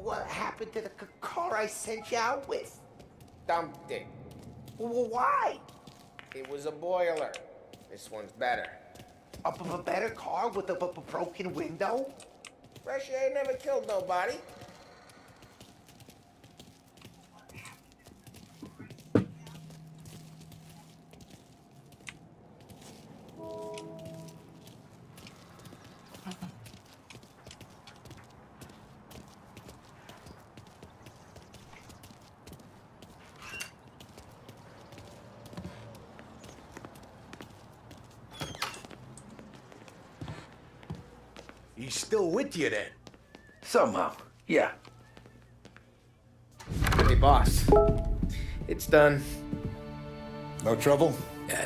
What happened to the car I sent you out with? Dumped it. Well, why? It was a boiler. This one's better. A better car with a broken window? Fresh air never killed nobody. He's still with you then? Somehow, yeah. Hey, boss. It's done. No trouble?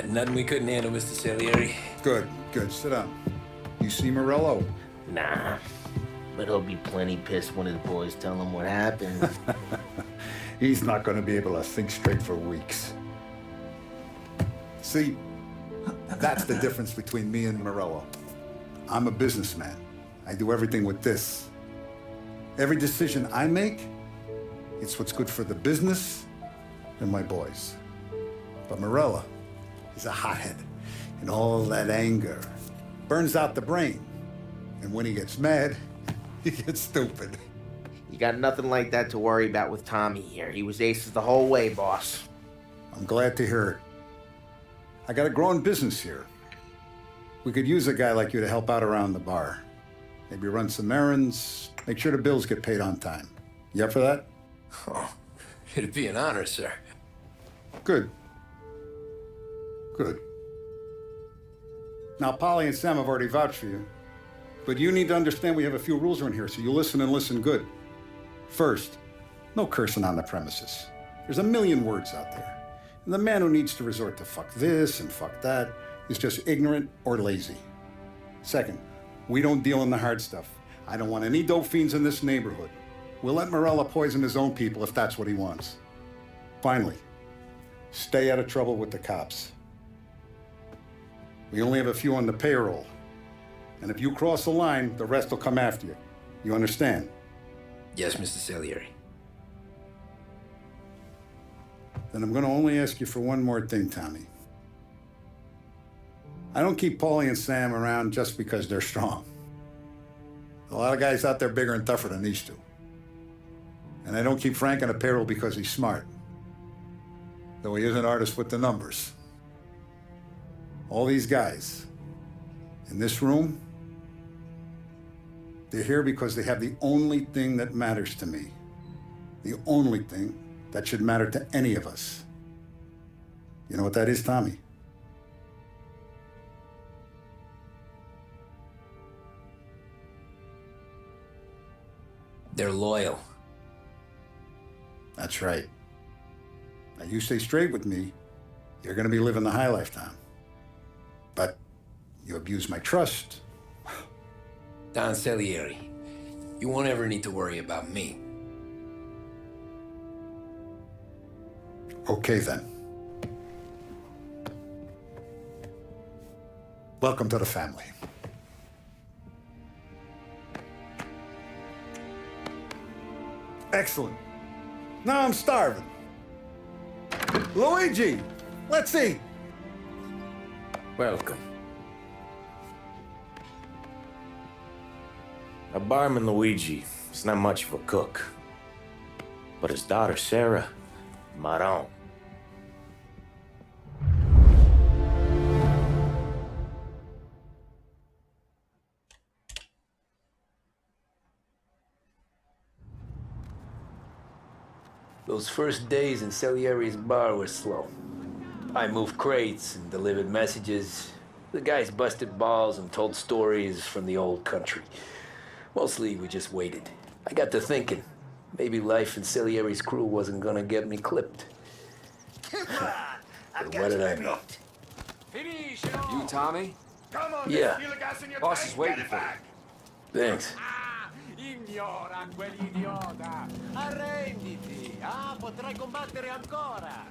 Nothing we couldn't handle, Mr. Salieri. Good, good. Sit down. You see Morello? Nah. But he'll be plenty pissed when his boys tell him what happened. He's not going to be able to think straight for weeks. See, that's the difference between me and Morello. I'm a businessman. I do everything with this. Every decision I make, it's what's good for the business and my boys. But Morello is a hothead, and all that anger burns out the brain. And when he gets mad, he gets stupid. You got nothing like that to worry about with Tommy here. He was aces the whole way, boss. I'm glad to hear it. I got a growing business here. We could use a guy like you to help out around the bar. Maybe run some errands, make sure the bills get paid on time. You up for that? Oh, it'd be an honor, sir. Good. Good. Now, Polly and Sam have already vouched for you. But you need to understand we have a few rules around here, so you listen and listen good. First, no cursing on the premises. There's a million words out there. And the man who needs to resort to fuck this and fuck that is just ignorant or lazy. Second, we don't deal in the hard stuff. I don't want any dope fiends in this neighborhood. We'll let Morella poison his own people if that's what he wants. Finally, stay out of trouble with the cops. We only have a few on the payroll. And if you cross the line, the rest will come after you. You understand? Yes, Mr. Salieri. Then I'm going to only ask you for one more thing, Tommy. I don't keep Paulie and Sam around just because they're strong. A lot of guys out there bigger and tougher than these two. And I don't keep Frank on a payroll because he's smart. Though he is an artist with the numbers. All these guys in this room, they're here because they have the only thing that matters to me. The only thing that should matter to any of us. You know what that is, Tommy? They're loyal. That's right. Now you stay straight with me, you're gonna be living the high lifetime. But you abuse my trust. Don Salieri, you won't ever need to worry about me. Okay then. Welcome to the family. Excellent. Now I'm starving. Luigi, let's eat. Welcome. A barman Luigi is not much of a cook. But his daughter Sarah, Maron. Those first days in Salieri's bar were slow. I moved crates and delivered messages. The guys busted balls and told stories from the old country. Mostly, we just waited. I got to thinking, maybe life in Salieri's crew wasn't gonna get me clipped. But what did I know? You, Tommy? Yeah. Boss is waiting for you. Thanks. Ignora quell'idiota! Arrenditi! Ah, potrai combattere ancora!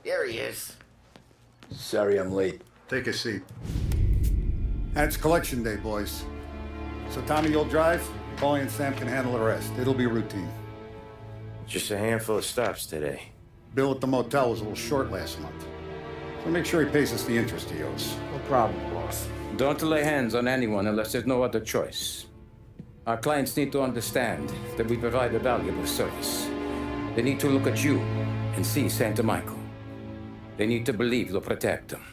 There he is. Sorry I'm late. Take a seat. And it's collection day, boys. So Tommy, you'll drive. Paulie and Sam can handle the rest. It'll be routine. Just a handful of stops today. Bill at the motel was a little short last month. So make sure he pays us the interest he owes. No problem, boss. Don't lay hands on anyone unless there's no other choice. Our clients need to understand that we provide a valuable service. They need to look at you and see Santa Michael. They need to believe you'll protect them.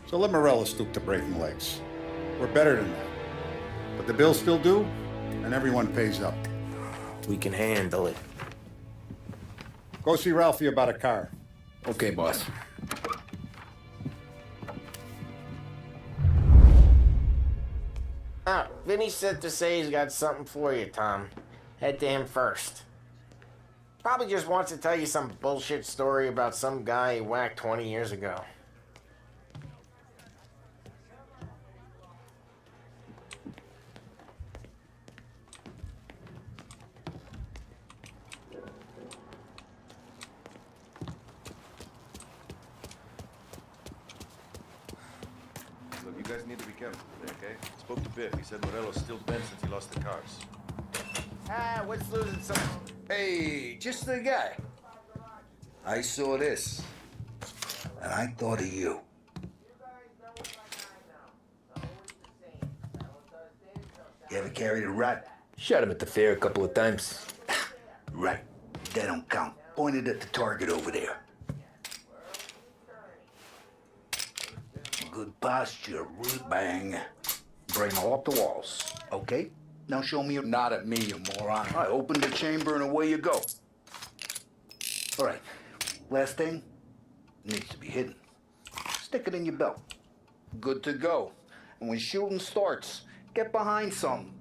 So let Morella stoop to breaking legs. We're better than that. But the bill's still due, and everyone pays up. We can handle it. Go see Ralphie about a car. Okay, boss. Ah, Vinny said to say he's got something for you, Tom. Head to him first. Probably just wants to tell you some bullshit story about some guy he whacked 20 years ago. Look, you guys need to be careful today, okay? Spoke to Biff. He said Morello's still bent since he lost the cars. Ah, what's losing some... Hey, just the guy. I saw this, and I thought of you. You ever carried a rat? Shot him at the fair a couple of times. Right. That don't count. Pointed at the target over there. Good posture, root bang. Bring them off the walls, okay? Now show me your... Not at me, you moron. I opened the chamber and away you go. All right, last thing, needs to be hidden. Stick it in your belt. Good to go. And when shooting starts, get behind something.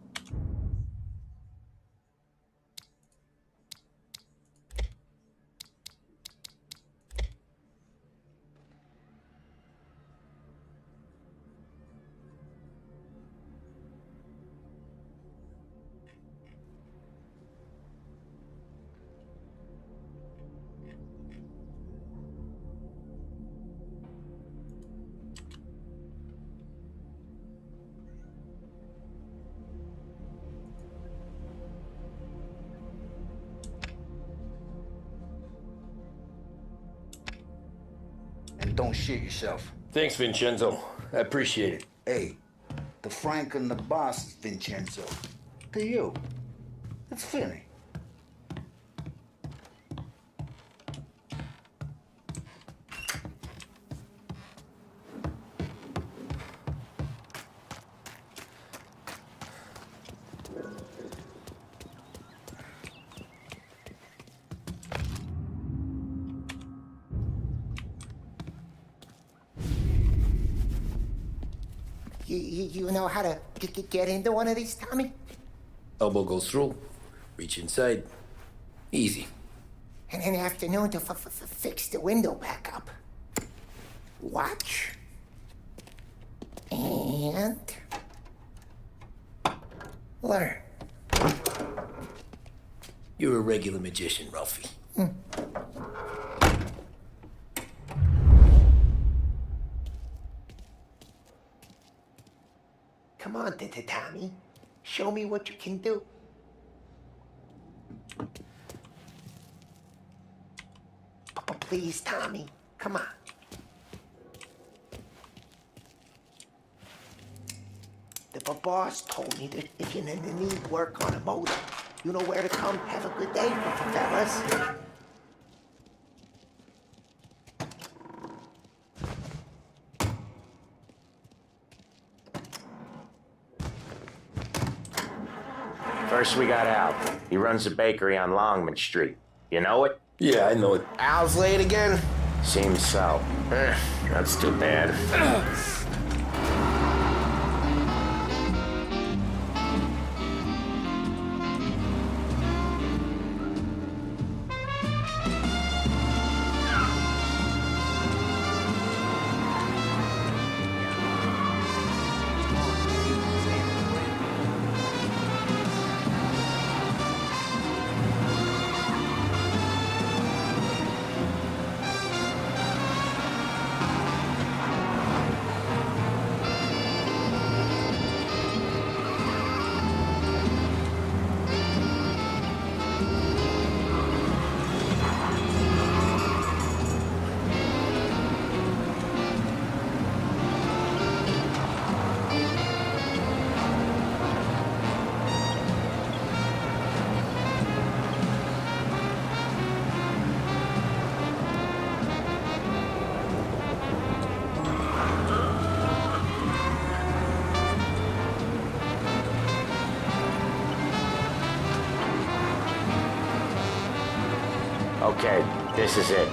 And don't shit yourself. Thanks, Vincenzo. I appreciate it. Hey, the Frank and the boss is Vincenzo. To you, it's Finny. You know how to get into one of these, Tommy? Elbow goes through. Reach inside. Easy. And in the afternoon to fix the window back up. Watch. And... learn. You're a regular magician, Ralphie. Come on, Tommy. Show me what you can do. Please, Tommy. Come on. The boss told me that if you need work on a motor, you know where to come. Have a good day, fellas. First we got Al. He runs a bakery on Longman Street. You know it? Yeah, I know it. Al's late again? Seems so. That's too bad. Okay, this is it.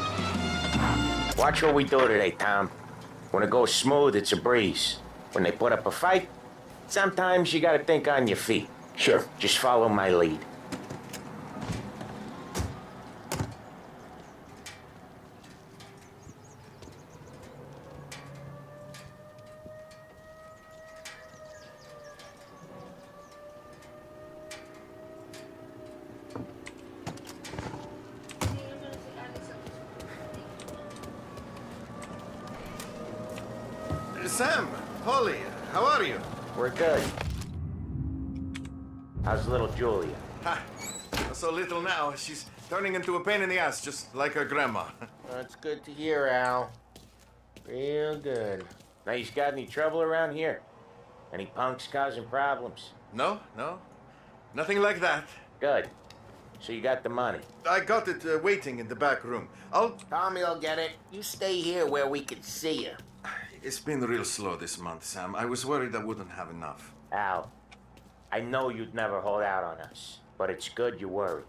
Watch what we do today, Tom. When it goes smooth, it's a breeze. When they put up a fight, sometimes you gotta think on your feet. Sure. Just follow my lead. Sam, Polly, how are you? We're good. How's little Julia? Ha! So little now, she's turning into a pain in the ass, just like her grandma. That's good to hear, Al. Real good. Now, you got any trouble around here? Any punks causing problems? No, nothing like that. Good. So you got the money. I got it waiting in the back room. Tommy'll get it. You stay here where we can see you. It's been real slow this month, Sam. I was worried I wouldn't have enough. Al, I know you'd never hold out on us, but it's good you worry.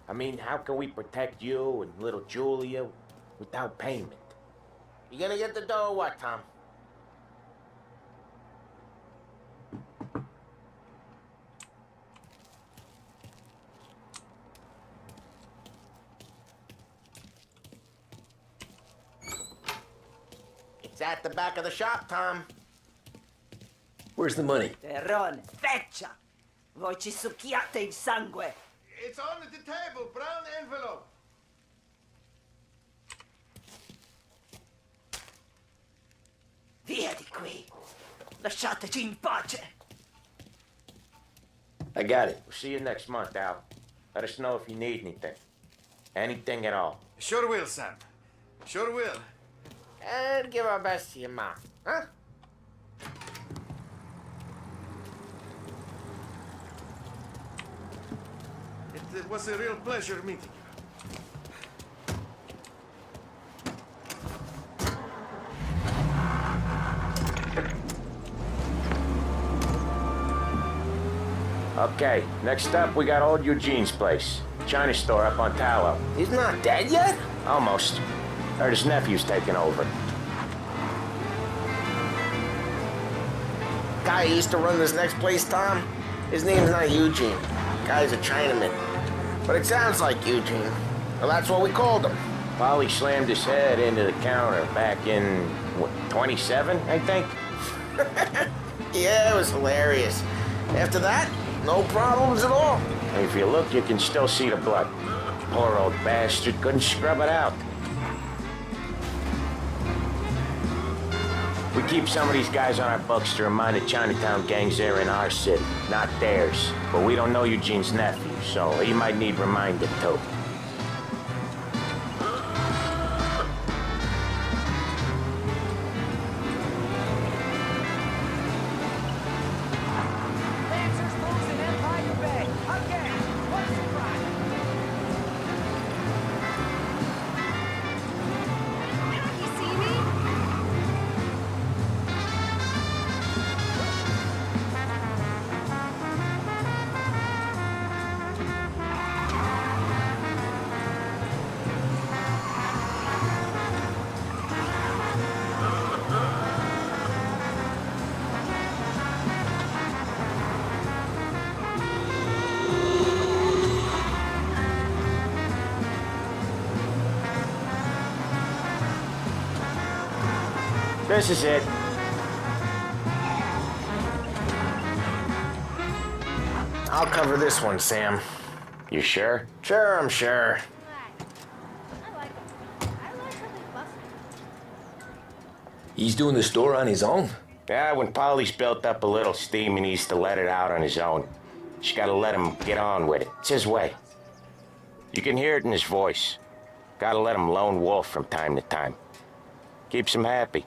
I mean, how can we protect you and little Julia without payment? You gonna get the dough or what, Tom? It's at the back of the shop, Tom. Where's the money? Terrone, feccia! Voi ci succhiate il sangue! It's on the table, brown envelope. Via di qui! Lasciateci in pace! I got it. We'll see you next month, Al. Let us know if you need anything. Anything at all. Sure will, Sam. Sure will. And give our best to your mom, huh? It was a real pleasure meeting you. Okay, next up, we got old Eugene's place. China store up on Tallow. He's not dead yet? Almost. Heard his nephew's taking over. Guy who used to run this next place, Tom, his name's not Eugene. Guy's a Chinaman. But it sounds like Eugene. Well, that's what we called him. Polly slammed his head into the counter back in, what, 27, I think? Yeah, it was hilarious. After that, no problems at all. If you look, you can still see the blood. Poor old bastard couldn't scrub it out. We keep some of these guys on our books to remind the Chinatown gangs they're in our city, not theirs. But we don't know Eugene's nephew, so he might need reminded too. Lancers moves in Empire Bay! Again! What a surprise! You see me? This is it. I'll cover this one, Sam. You sure? Sure, I'm sure. I like him. I like how they bust him. He's doing the store on his own? Yeah, when Polly's built up a little steam, he needs to let it out on his own. Just gotta let him get on with it. It's his way. You can hear it in his voice. Gotta let him lone wolf from time to time. Keeps him happy.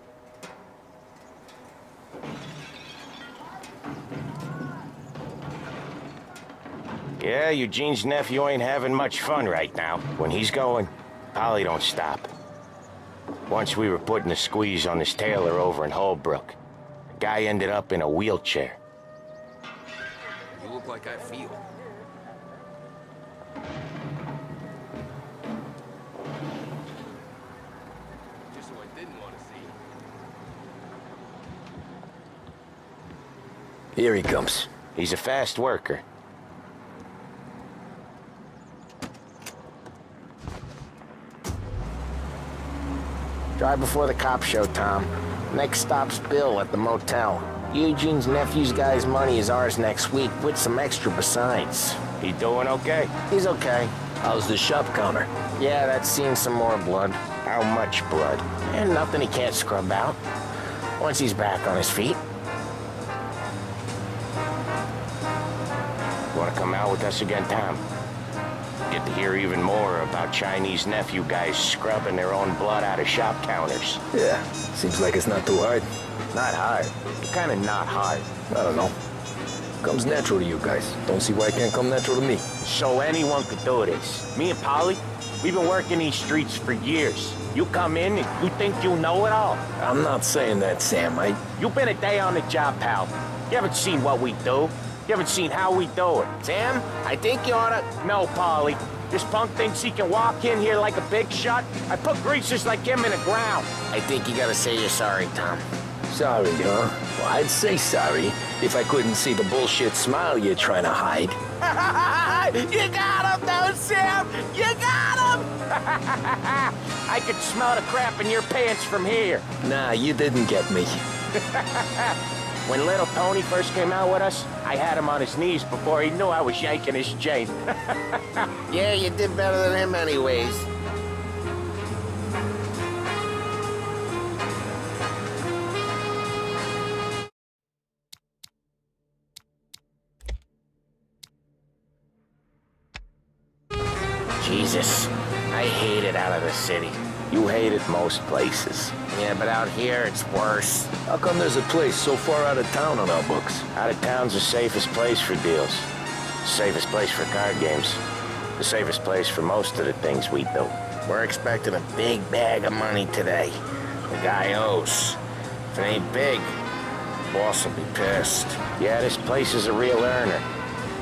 Yeah, Eugene's nephew ain't having much fun right now. When he's going, Polly don't stop. Once we were putting a squeeze on this tailor over in Holbrook. The guy ended up in a wheelchair. You look like I feel. Here he comes. He's a fast worker. Drive before the cops show, Tom. Next stop's Bill at the motel. Eugene's nephew's guy's money is ours next week, with some extra besides. He doing okay? He's okay. How's the shop counter? Yeah, that's seen some more blood. How much blood? And nothing he can't scrub out. Once he's back on his feet. Want to come out with us again, Tom? Get to hear even more about Chinese nephew guys scrubbing their own blood out of shop counters. Yeah, seems like it's not too hard. Not hard. Kind of not hard. I don't know. Comes natural to you guys. Don't see why it can't come natural to me. So anyone could do this. Me and Polly, we've been working these streets for years. You come in and you think you know it all. I'm not saying that, Sam. You've been a day on the job, pal. You haven't seen what we do. You haven't seen how we do it. Sam, I think you oughta... No, Polly. This punk thinks he can walk in here like a big shot. I put greasers like him in the ground. I think you gotta say you're sorry, Tom. Sorry, huh? Well, I'd say sorry if I couldn't see the bullshit smile you're trying to hide. You got him, though, Sam! You got him! I could smell the crap in your pants from here. Nah, you didn't get me. When little Tony first came out with us, I had him on his knees before he knew I was yanking his chain. Yeah, you did better than him anyways. Jesus, I hate it out of the city. You hate it most places. Yeah, but out here, it's worse. How come there's a place so far out of town on our books? Out of town's the safest place for deals. The safest place for card games. The safest place for most of the things we do. We're expecting a big bag of money today. The guy owes. If it ain't big, the boss will be pissed. Yeah, this place is a real earner.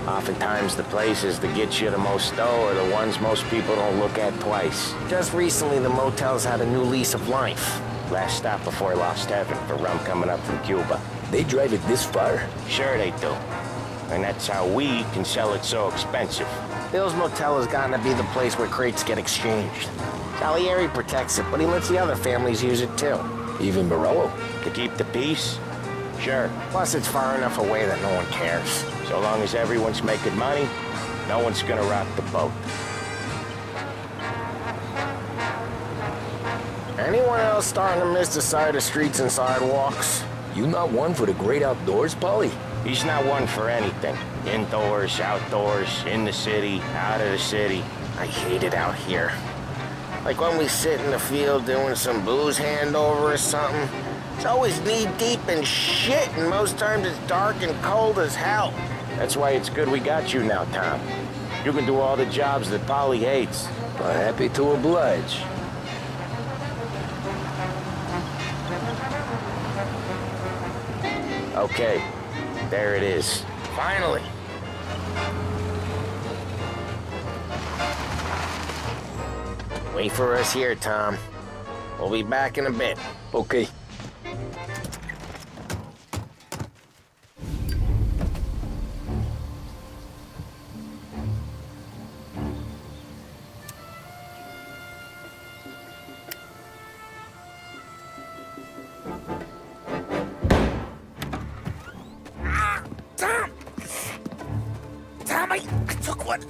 Oftentimes the places that get you the most dough are the ones most people don't look at twice. Just recently, the motel's had a new lease of life. Last stop before Lost Heaven for rum coming up from Cuba. They drive it this far? Sure they do. And that's how we can sell it so expensive. Bill's motel has gotten to be the place where crates get exchanged. Salieri protects it, but he lets the other families use it too. Even Morello? To keep the peace? Sure. Plus, it's far enough away that no one cares. So long as everyone's making money, no one's gonna rock the boat. Anyone else starting to miss the sight of streets and sidewalks? You not one for the great outdoors, Polly? He's not one for anything. Indoors, outdoors, in the city, out of the city. I hate it out here. Like when we sit in the field doing some booze handover or something. It's always knee-deep in shit, and most times it's dark and cold as hell. That's why it's good we got you now, Tom. You can do all the jobs that Polly hates. Well, happy to oblige. Okay, there it is. Finally. Wait for us here, Tom. We'll be back in a bit. Okay.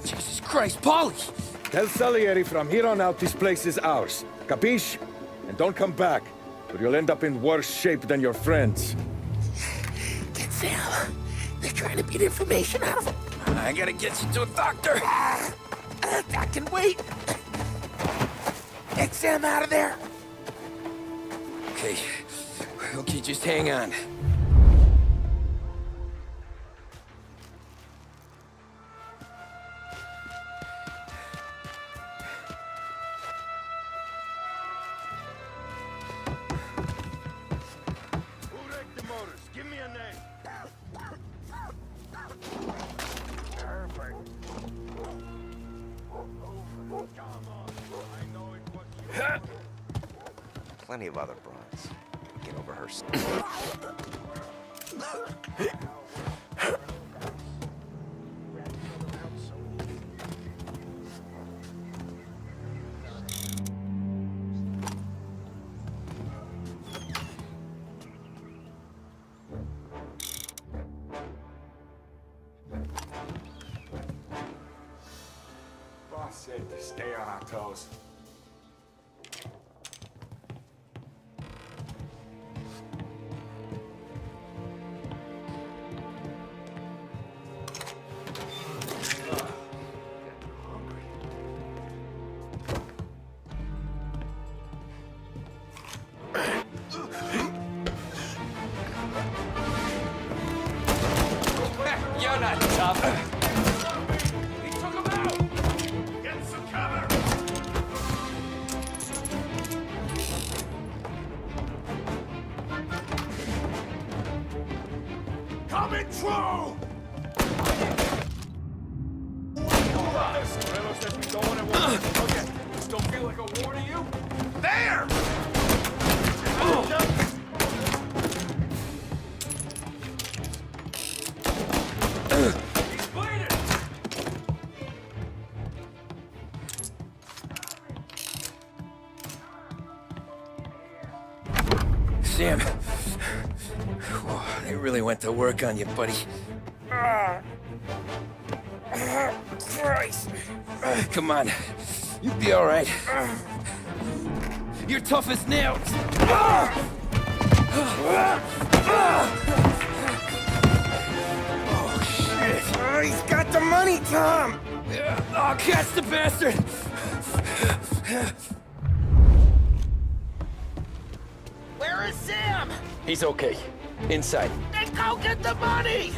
Jesus Christ, Polly! Tell Salieri from here on out this place is ours. Capiche? And don't come back, or you'll end up in worse shape than your friends. Get Sam. They're trying to beat information out of him. I gotta get you to a doctor. I can wait. Get Sam out of there. Okay, just hang on. Plenty of other broads. Get over her. Boss said to stay on our toes. You're not tough. He took him out! Get some cover! Coming true! Morello says we don't want to okay. This don't feel like a war to you? There! He's bleeding! Sam. Whoa, they really went to work on you, buddy. Christ. Come on. You'll be all right. You're tough as nails. Oh, shit. Oh, he's got the money, Tom. Oh, catch the bastard. Where is Sam? He's okay. Inside. Then go get the money!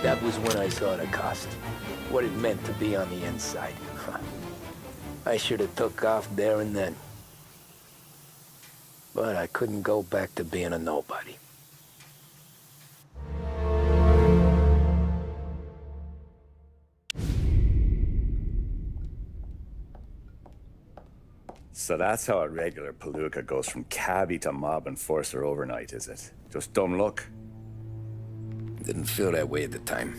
That was when I saw the cost. What it meant to be on the inside. I should have took off there and then. But I couldn't go back to being a nobody. So that's how a regular palooka goes from cabbie to mob enforcer overnight, is it? Just dumb luck? Didn't feel that way at the time.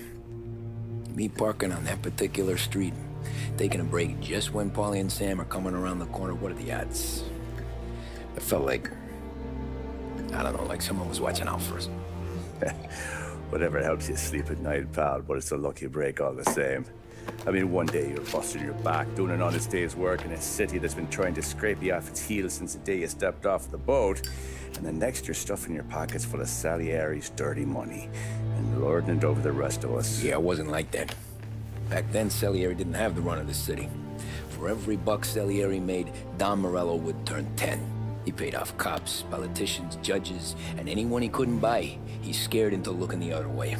Me parking on that particular street, taking a break just when Paulie and Sam are coming around the corner, what are the odds? It felt like, I don't know, like someone was watching out for us. Whatever helps you sleep at night, pal, but it's a lucky break all the same. I mean, one day you're busting your back, doing an honest day's work in a city that's been trying to scrape you off its heels since the day you stepped off the boat, and the next you're stuffing your pockets full of Salieri's dirty money and lording it over the rest of us. Yeah, it wasn't like that. Back then, Salieri didn't have the run of the city. For every buck Salieri made, Don Morello would turn 10. He paid off cops, politicians, judges, and anyone he couldn't buy, he scared into looking the other way.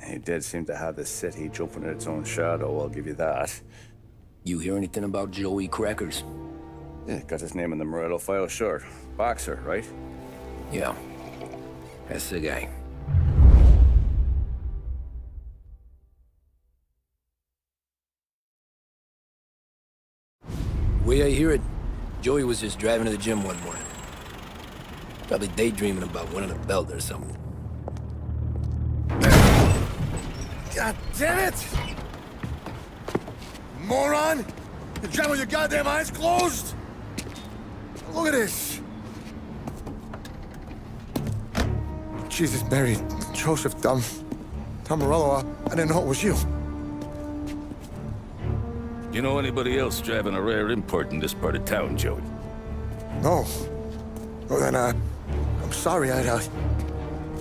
He did seem to have the city jumping in its own shadow, I'll give you that. You hear anything about Joey Crackers? Yeah, got his name in the Morello file, sure. Boxer, right? Yeah. That's the guy. Way I hear it, Joey was just driving to the gym one morning. Probably daydreaming about winning a belt or something. God damn it! Moron! You're driving with your goddamn eyes closed? Look at this! Jesus, Mary, Joseph, Tom Morello, I didn't know it was you. You know anybody else driving a rare import in this part of town, Joey? No. Well, then, I'm sorry, I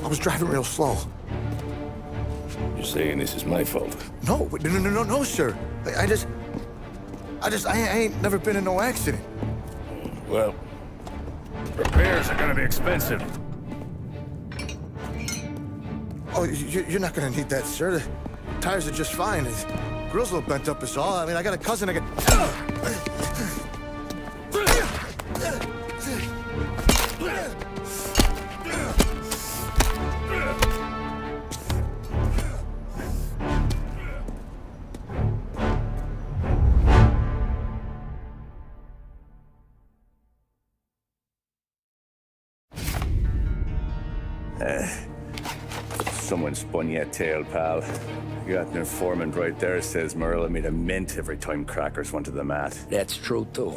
was driving real slow. You're saying this is my fault? No, sir. I ain't never been in no accident. Well, repairs are gonna be expensive. Oh, you're not gonna need that, sir. The tires are just fine. The grill's a little bent up is all. I mean, I got a cousin I can... Someone spun you a tale, pal. You got an informant right there says Morello made a mint every time Crackers went to the mat. That's true, too.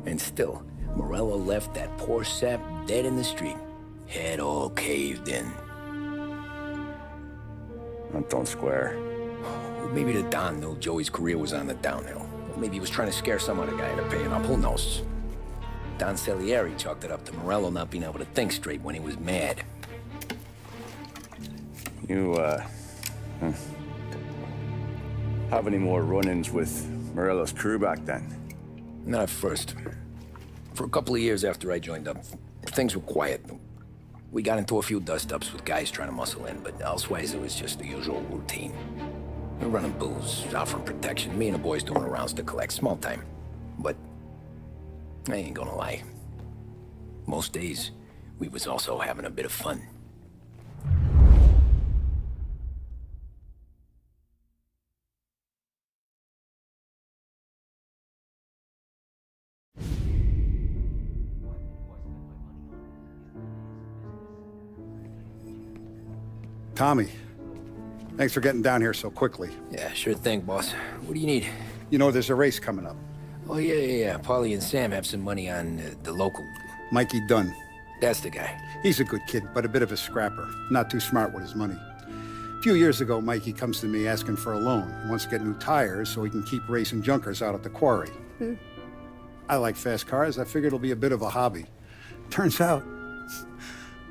And still, Morello left that poor sap dead in the street. Head all caved in. That don't square. Well, maybe the Don knew Joey's career was on the downhill. Or maybe he was trying to scare some other guy into paying up. Who knows? Don Salieri chalked it up to Morello not being able to think straight when he was mad. You, have any more run-ins with Morello's crew back then? Not at first. For a couple of years after I joined up, things were quiet. We got into a few dust-ups with guys trying to muscle in, but elsewise it was just the usual routine. We're running booze, offering protection, me and the boys doing rounds to collect, small time. But I ain't gonna lie. Most days, we was also having a bit of fun. Tommy, thanks for getting down here so quickly. Yeah, sure thing, boss. What do you need? You know, there's a race coming up. Oh, yeah. Paulie and Sam have some money on the local. Mikey Dunn. That's the guy. He's a good kid, but a bit of a scrapper. Not too smart with his money. A few years ago, Mikey comes to me asking for a loan. He wants to get new tires so he can keep racing junkers out at the quarry. I like fast cars. I figured it'll be a bit of a hobby. Turns out,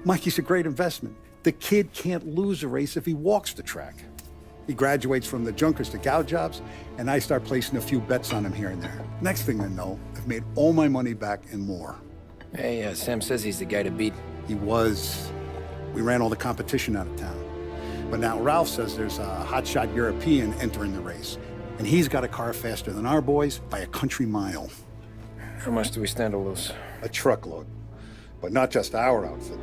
Mikey's a great investment. The kid can't lose a race if he walks the track. He graduates from the junkers to gal jobs, and I start placing a few bets on him here and there. Next thing I know, I've made all my money back and more. Hey, Sam says he's the guy to beat. He was. We ran all the competition out of town. But now Ralph says there's a hotshot European entering the race, and he's got a car faster than our boys by a country mile. How much do we stand to lose? A truckload. But not just our outfit.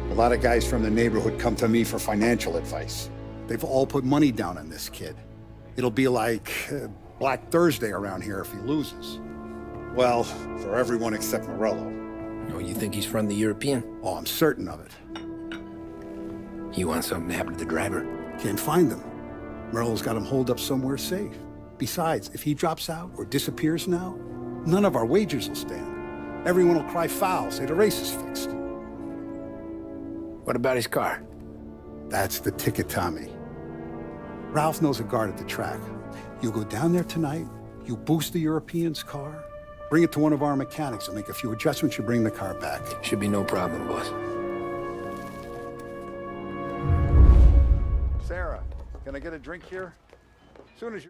A lot of guys from the neighborhood come to me for financial advice. They've all put money down on this kid. It'll be like Black Thursday around here if he loses. Well, for everyone except Morello. Oh, you think he's from the European? Oh, I'm certain of it. You want something to happen to the driver? Can't find him. Morello's got him holed up somewhere safe. Besides, if he drops out or disappears now, none of our wagers will stand. Everyone will cry foul, say the race is fixed. What about his car? That's the ticket, Tommy. Ralph knows a guard at the track. You go down there tonight, you boost the European's car, bring it to one of our mechanics, and make a few adjustments, you bring the car back. Should be no problem, boss. Sarah, can I get a drink here? As soon as you...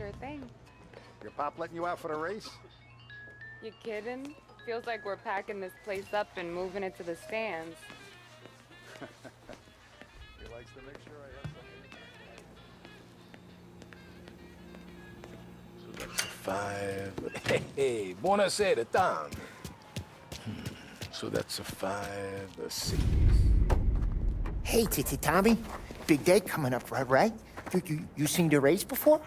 Sure thing. Your pop letting you out for the race? You kidding? Feels like we're packing this place up and moving it to the stands. He likes to make sure I have something. So that's a 5. Hey, buonasera, Tom. So that's a 5, a 6. Hey, Tommy. Big day coming up, right? You seen the race before?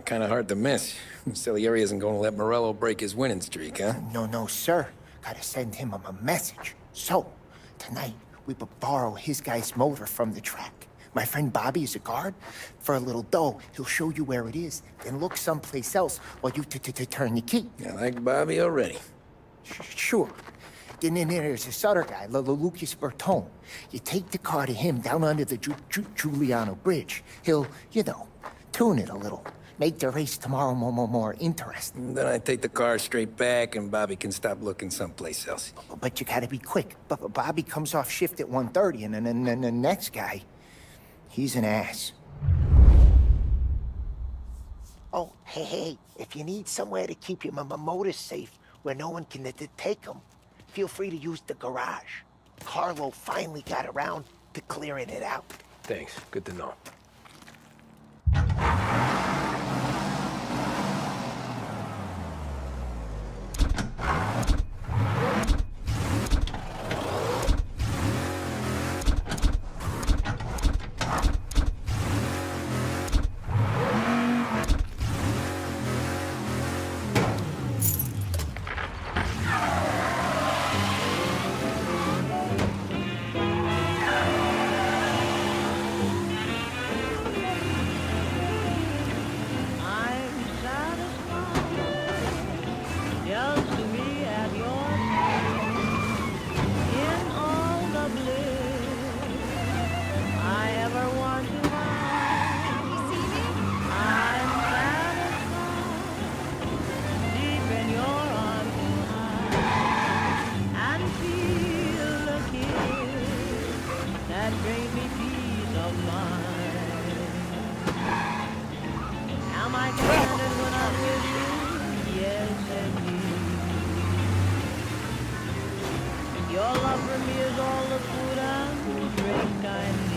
Kind of hard to miss. Salieri isn't going to let Morello break his winning streak, huh? No, sir. Gotta send him a message. So, tonight, we borrow his guy's motor from the track. My friend Bobby is a guard. For a little dough, he'll show you where it is, then look someplace else while you turn your key. I like Bobby already. Sure. Then there's this other guy, Lucas Bertone. You take the car to him down under the Giuliano Bridge. He'll, tune it a little. Make the race tomorrow more interesting. Then I take the car straight back and Bobby can stop looking someplace else. But you gotta be quick. Bobby comes off shift at 1:30, and then the next guy, he's an ass. Oh, hey, if you need somewhere to keep your motor safe where no one can take them, feel free to use the garage. Carlo finally got around to clearing it out. Thanks. Good to know. Your love for me is all the food and drink I need.